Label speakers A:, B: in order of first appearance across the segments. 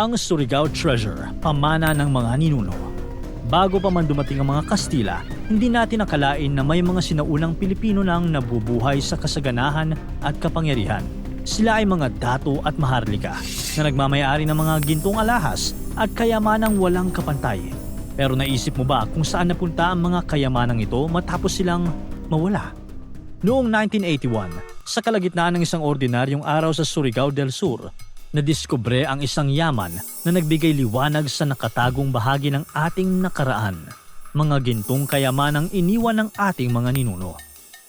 A: Ang Surigao Treasure, pamana ng mga ninuno. Bago pa man dumating ang mga Kastila, hindi natin akalain na may mga sinaunang Pilipino nang nabubuhay sa kasaganahan at kapangyarihan. Sila ay mga dato at maharlika na nagmamayari ng mga gintong alahas at kayamanang walang kapantay. Pero naisip mo ba kung saan napunta ang mga kayamanang ito matapos silang mawala? Noong 1981, sa kalagitnaan ng isang ordinaryong araw sa Surigao del Sur, nadiskubre ang isang yaman na nagbigay liwanag sa nakatagong bahagi ng ating nakaraan. Mga gintong kayamanang iniwan ng ating mga ninuno.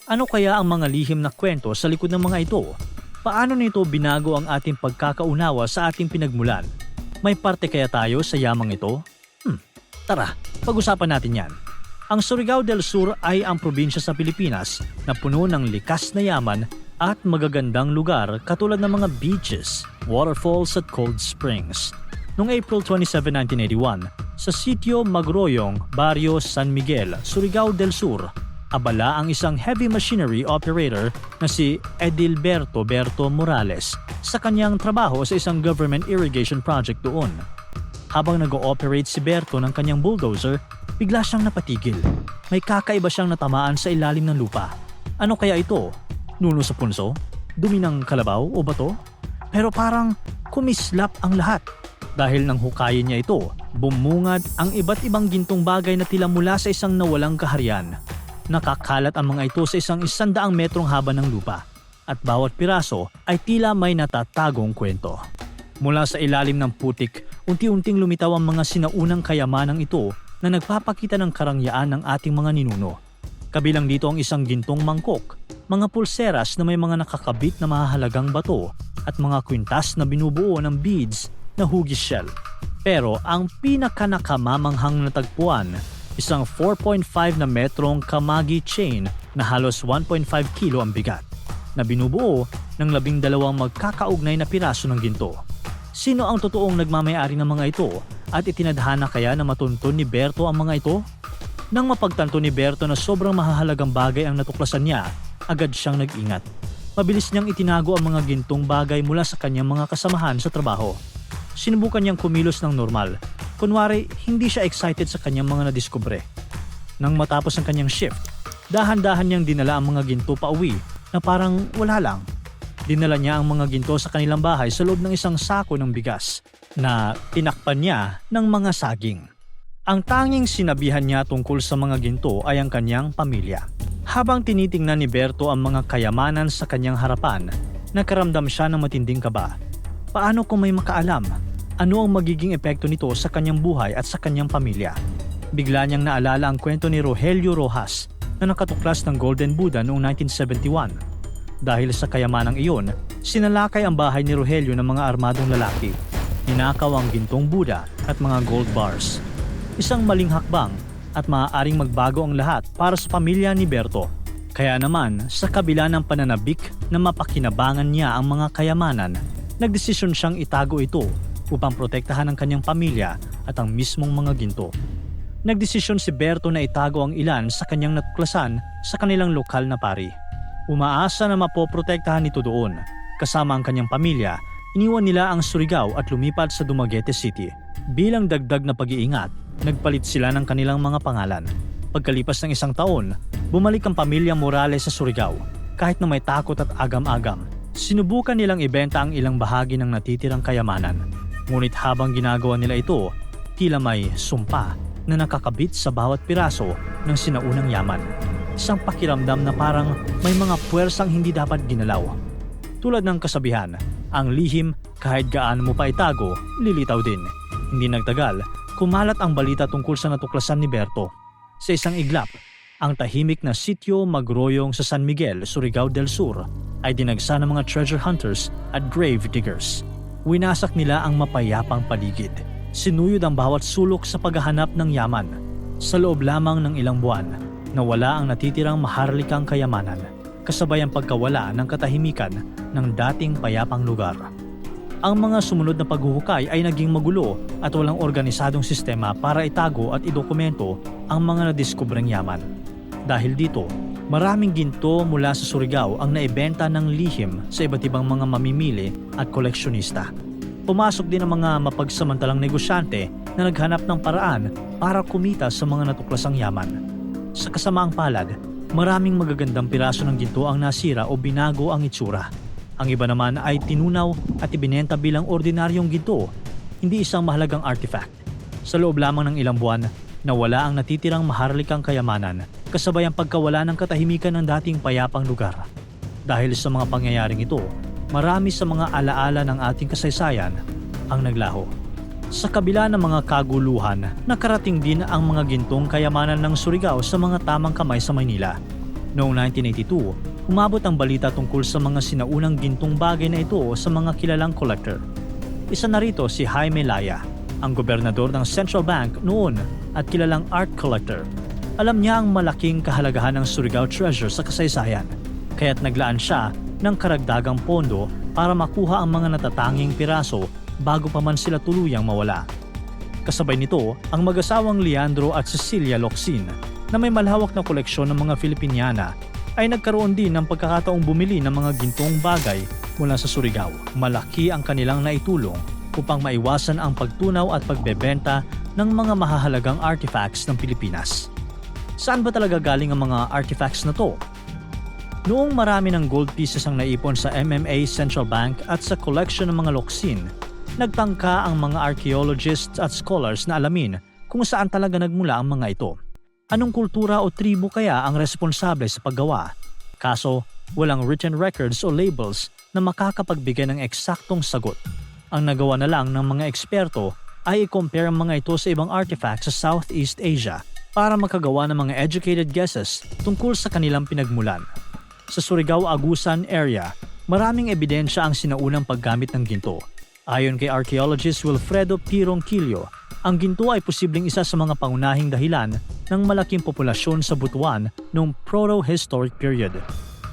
A: Ano kaya ang mga lihim na kwento sa likod ng mga ito? Paano nito binago ang ating pagkakaunawa sa ating pinagmulan? May parte kaya tayo sa yamang ito? Tara, pag-usapan natin yan. Ang Surigao del Sur ay ang probinsya sa Pilipinas na puno ng likas na yaman at magagandang lugar katulad ng mga beaches, waterfalls at cold springs. Noong April 27, 1981, sa sitio Magroyong, Barrio San Miguel, Surigao del Sur, abala ang isang heavy machinery operator na si Edilberto Berto Morales sa kanyang trabaho sa isang government irrigation project doon. Habang nag-ooperate si Berto ng kanyang bulldozer, bigla siyang napatigil. May kakaiba siyang natamaan sa ilalim ng lupa. Ano kaya ito? Nuno sa punso? Dumi ng kalabaw o bato? Pero parang kumislap ang lahat. Dahil nang hukayin niya ito, bumungad ang iba't ibang gintong bagay na tila mula sa isang nawalang kaharian. Nakakalat ang mga ito sa isang 100 metrong haba ng lupa. At bawat piraso ay tila may natatagong kwento. Mula sa ilalim ng putik, unti-unting lumitaw ang mga sinaunang kayamanang ito na nagpapakita ng karangyaan ng ating mga ninuno. Kabilang dito ang isang gintong mangkok, mga pulseras na may mga nakakabit na mahahalagang bato at mga kwintas na binubuo ng beads na hugis shell. Pero ang pinaka-nakamamanghang natagpuan, isang 4.5 na metrong kamagi chain na halos 1.5 kilo ang bigat, na binubuo ng 12 magkakaugnay na piraso ng ginto. Sino ang totoong nagmamayari ng mga ito at itinadhana kaya na matuntun ni Berto ang mga ito? Nang mapagtanto ni Berto na sobrang mahahalagang bagay ang natuklasan niya, agad siyang nag-ingat. Mabilis niyang itinago ang mga gintong bagay mula sa kanyang mga kasamahan sa trabaho. Sinubukan niyang kumilos ng normal. Kunwari, hindi siya excited sa kanyang mga nadiskubre. Nang matapos ang kanyang shift, dahan-dahan niyang dinala ang mga ginto pa uwi na parang wala lang. Dinala niya ang mga ginto sa kanilang bahay sa loob ng isang sako ng bigas na tinakpan niya ng mga saging. Ang tanging sinabihan niya tungkol sa mga ginto ay ang kanyang pamilya. Habang tinitingnan ni Berto ang mga kayamanan sa kanyang harapan, nakaramdam siya ng matinding kaba. Paano kung may makaalam? Ano ang magiging epekto nito sa kanyang buhay at sa kanyang pamilya? Bigla niyang naalala ang kwento ni Rogelio Rojas na nakatuklas ng Golden Buddha noong 1971. Dahil sa kayamanang iyon, sinalakay ang bahay ni Rogelio ng mga armadong lalaki. Ninakaw ang gintong Buddha at mga gold bars. Isang maling hakbang at maaaring magbago ang lahat para sa pamilya ni Berto. Kaya naman, sa kabila ng pananabik na mapakinabangan niya ang mga kayamanan, nagdesisyon siyang itago ito upang protektahan ang kanyang pamilya at ang mismong mga ginto. Nagdesisyon si Berto na itago ang ilan sa kanyang natuklasan sa kanilang lokal na pari. Umaasa na mapoprotektahan ito doon. Kasama ang kanyang pamilya, iniwan nila ang Surigao at lumipat sa Dumaguete City. Bilang dagdag na pag-iingat, nagpalit sila ng kanilang mga pangalan. Pagkalipas ng 1 taon, bumalik ang pamilya Morales sa Surigao. Kahit na may takot at agam-agam, sinubukan nilang ibenta ang ilang bahagi ng natitirang kayamanan. Ngunit habang ginagawa nila ito, tila may sumpa na nakakabit sa bawat piraso ng sinaunang yaman. Isang pakiramdam na parang may mga puwersang hindi dapat ginalaw. Tulad ng kasabihan, ang lihim kahit gaano mo pa itago, lilitaw din. Hindi nagtagal, kumalat ang balita tungkol sa natuklasan ni Berto. Sa isang iglap, ang tahimik na sitio Magroyong sa San Miguel, Surigao del Sur ay dinagsa ng mga treasure hunters at grave diggers. Winasak nila ang mapayapang paligid. Sinuyod ang bawat sulok sa paghahanap ng yaman. Sa loob lamang ng ilang buwan, nawala ang natitirang maharlikang kayamanan, kasabay ang pagkawala ng katahimikan ng dating payapang lugar. Ang mga sumunod na paghuhukay ay naging magulo at walang organisadong sistema para itago at idokumento ang mga nadiskubreng yaman. Dahil dito, maraming ginto mula sa Surigao ang naibenta ng lihim sa iba't ibang mga mamimili at koleksyonista. Pumasok din ang mga mapagsamantalang negosyante na naghanap ng paraan para kumita sa mga natuklasang yaman. Sa kasamaang palad, maraming magagandang piraso ng ginto ang nasira o binago ang itsura. Ang iba naman ay tinunaw at ibinenta bilang ordinaryong ginto, hindi isang mahalagang artifact. Sa loob lamang ng ilang buwan, nawala ang natitirang maharlikang kayamanan kasabay ang pagkawala ng katahimikan ng dating payapang lugar. Dahil sa mga pangyayaring ito, marami sa mga alaala ng ating kasaysayan ang naglaho. Sa kabila ng mga kaguluhan, nakarating din ang mga gintong kayamanan ng Surigao sa mga tamang kamay sa Maynila. Noong 1982, umabot ang balita tungkol sa mga sinaunang gintong bagay na ito sa mga kilalang collector. Isa na rito si Jaime Laya, ang gobernador ng Central Bank noon at kilalang art collector. Alam niya ang malaking kahalagahan ng Surigao treasure sa kasaysayan, kaya't naglaan siya ng karagdagang pondo para makuha ang mga natatanging piraso bago pa man sila tuluyang mawala. Kasabay nito, ang mag-asawang Leandro at Cecilia Locsin na may malawak na koleksyon ng mga Filipiniana ay nagkaroon din ng pagkakataong bumili ng mga gintong bagay mula sa Surigao. Malaki ang kanilang naitulong upang maiwasan ang pagtunaw at pagbebenta ng mga mahahalagang artifacts ng Pilipinas. Saan ba talaga galing ang mga artifacts na to? Noong marami ng gold pieces ang naipon sa MMA Central Bank at sa collection ng mga Locsin, nagtangka ang mga archaeologists at scholars na alamin kung saan talaga nagmula ang mga ito. Anong kultura o tribo kaya ang responsable sa paggawa? Kaso, walang written records o labels na makakapagbigay ng eksaktong sagot. Ang nagawa na lang ng mga eksperto ay i-compare ang mga ito sa ibang artifacts sa Southeast Asia para makagawa ng mga educated guesses tungkol sa kanilang pinagmulan. Sa Surigao-Agusan area, maraming ebidensya ang sinaunang paggamit ng ginto. Ayon kay archaeologist Wilfredo P. Ronquillo, ang ginto ay posibleng isa sa mga pangunahing dahilan ng malaking populasyon sa Butuan noong proto-historic period.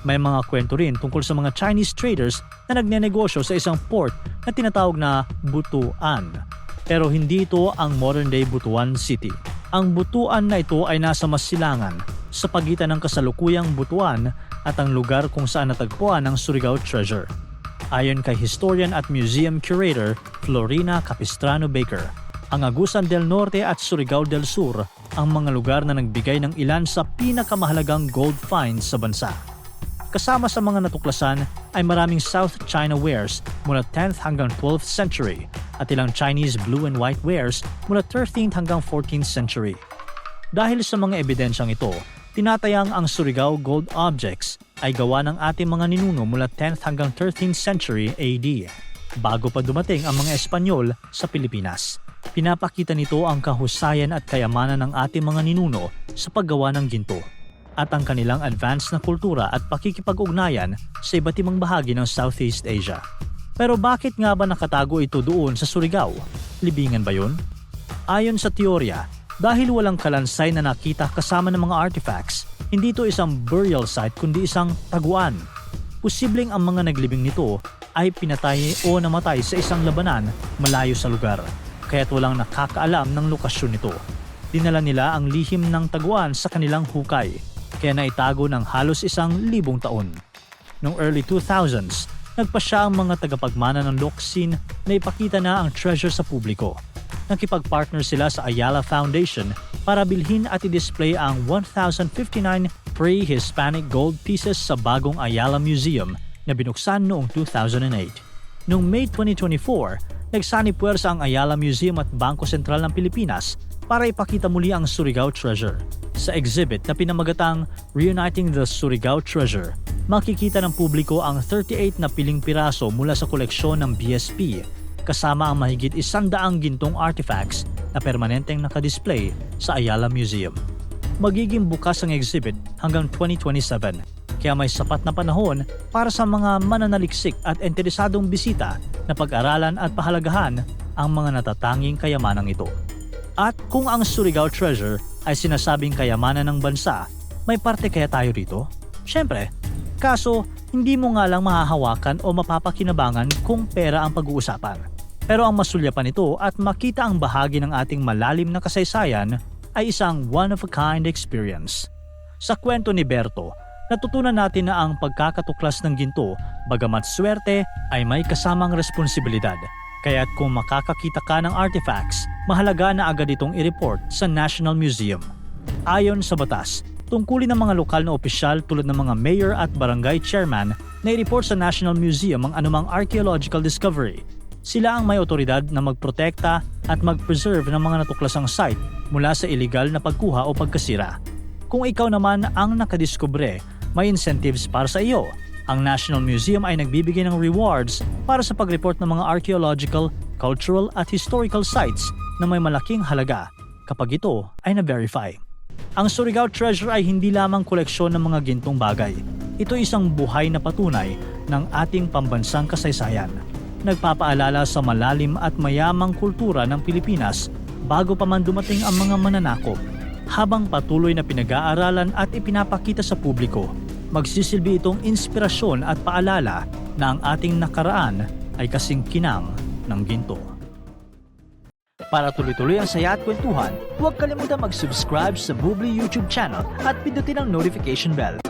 A: May mga kwento rin tungkol sa mga Chinese traders na nagnenegosyo sa isang port na tinatawag na Butuan. Pero hindi ito ang modern-day Butuan City. Ang Butuan na ito ay nasa Masilangan sa pagitan ng kasalukuyang Butuan at ang lugar kung saan natagpuan ang Surigao treasure. Ayon kay historian at museum curator Florina Capistrano Baker, ang Agusan del Norte at Surigao del Sur ang mga lugar na nagbigay ng ilan sa pinakamahalagang gold finds sa bansa. Kasama sa mga natuklasan ay maraming South China wares mula 10th hanggang 12th century at ilang Chinese blue and white wares mula 13th hanggang 14th century. Dahil sa mga ebidensyang ito, tinatayang ang Surigao gold objects ay gawa ng ating mga ninuno mula 10th hanggang 13th century AD, bago pa dumating ang mga Espanyol sa Pilipinas. Pinapakita nito ang kahusayan at kayamanan ng ating mga ninuno sa paggawa ng ginto at ang kanilang advanced na kultura at pakikipag-ugnayan sa iba't ibang bahagi ng Southeast Asia. Pero bakit nga ba nakatago ito doon sa Surigao? Libingan ba yun? Ayon sa teorya, dahil walang kalansay na nakita kasama ng mga artifacts, hindi ito isang burial site kundi isang taguan. Posibleng ang mga naglibing nito ay pinatay o namatay sa isang labanan malayo sa lugar, kaya't walang nakakaalam ng lokasyon nito. Dinala nila ang lihim ng taguan sa kanilang hukay, kaya naitago ng halos 1,000 taon. Noong early 2000s, nagpasya ang mga tagapagmana ng Locsin na ipakita na ang treasure sa publiko. Nakipag-partner sila sa Ayala Foundation para bilhin at i-display ang 1,059 pre-Hispanic gold pieces sa bagong Ayala Museum na binuksan noong 2008. Noong May 2024, nagsanipuwersa ang Ayala Museum at Bangko Sentral ng Pilipinas para ipakita muli ang Surigao treasure. Sa exhibit na pinamagatang Reuniting the Surigao Treasure, makikita ng publiko ang 38 na piling piraso mula sa koleksyon ng BSP, kasama ang mahigit 100 gintong artifacts na permanenteng nakadisplay sa Ayala Museum. Magiging bukas ang exhibit hanggang 2027, kaya may sapat na panahon para sa mga mananaliksik at interesadong bisita na pag-aralan at pahalagahan ang mga natatanging kayamanang ito. At kung ang Surigao treasure ay sinasabing kayamanan ng bansa, may parte kaya tayo rito? Siyempre, kaso hindi mo nga lang mahahawakan o mapapakinabangan kung pera ang pag-uusapan. Pero ang masulyapan nito at makita ang bahagi ng ating malalim na kasaysayan ay isang one-of-a-kind experience. Sa kwento ni Berto, natutunan natin na ang pagkakatuklas ng ginto, bagamat swerte, ay may kasamang responsibilidad. Kaya't kung makakakita ka ng artifacts, mahalaga na agad itong i-report sa National Museum. Ayon sa batas, tungkulin ng mga lokal na opisyal tulad ng mga mayor at barangay chairman na i-report sa National Museum ang anumang archaeological discovery. Sila ang may otoridad na magprotekta at mag-preserve ng mga natuklasang site mula sa illegal na pagkuha o pagkasira. Kung ikaw naman ang nakadiskubre, may incentives para sa iyo. Ang National Museum ay nagbibigay ng rewards para sa pag-report ng mga archaeological, cultural at historical sites na may malaking halaga kapag ito ay na-verify. Ang Surigao Treasure ay hindi lamang koleksyon ng mga gintong bagay. Ito ay isang buhay na patunay ng ating pambansang kasaysayan. Nagpapaalala sa malalim at mayamang kultura ng Pilipinas bago pa man dumating ang mga mananakop. Habang patuloy na pinag-aaralan at ipinapakita sa publiko, magsisilbi itong inspirasyon at paalala na ang ating nakaraan ay kasing kinang ng ginto. Para tuloy-tuloy ang saya at kwentuhan, huwag kalimutan mag-subscribe sa Bubbly YouTube channel at pindutin ang notification bell.